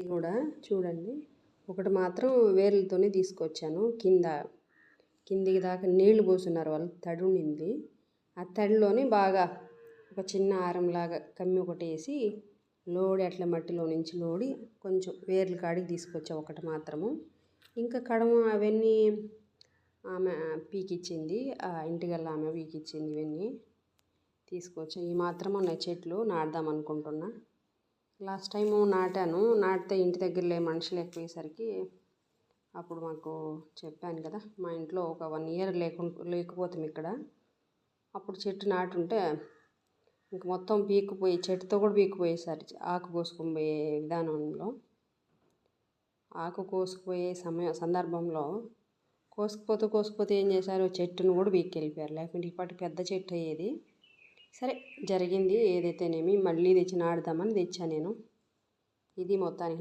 ఇది కూడా చూడండి, ఒకటి మాత్రం వేర్లతోనే తీసుకొచ్చాను. కిందికి దాకా నీళ్లు పోసున్నారు వాళ్ళు, తడి ఉండింది. ఆ తడిలోని బాగా ఒక చిన్న ఆరంలాగా కమ్మి ఒకటి వేసి లోడి అట్లా మట్టిలో నుంచి లోడి కొంచెం వేర్ల కాడికి తీసుకొచ్చా ఒకటి మాత్రము. ఇంకా కడమ అవన్నీ ఆమె పీకిచ్చింది, ఆ ఇంటిగల్ల ఆమె పీకిచ్చింది. ఇవన్నీ తీసుకొచ్చా. ఈ మాత్రం ఉన్నాయి చెట్లు, నాటుదాం అనుకుంటున్నా. లాస్ట్ టైము నాటితే ఇంటి దగ్గరలో మనుషులు లేకపోయేసరికి అప్పుడు మాకు చెప్పాను కదా, మా ఇంట్లో ఒక 1 ఇయర్ లేకపోతాం ఇక్కడ. అప్పుడు చెట్టు నాటుంటే ఇంక మొత్తం పీక్కుపోయి, చెట్టుతో కూడా పీక్కుపోయేసరి ఆకు కోసుకొని పోయే విధానంలో, ఆకు కోసుకుపోయే సందర్భంలో కోసుకుపోతే ఏం చేశారు, చెట్టును కూడా పీక్కెళ్ళిపోయారు. లేకుంటే ఇప్పటి పెద్ద చెట్టు అయ్యేది. సరే జరిగింది ఏదైతేనేమి, మళ్ళీ తెచ్చి నాటుదామని తెచ్చా నేను. ఇది మొత్తానికి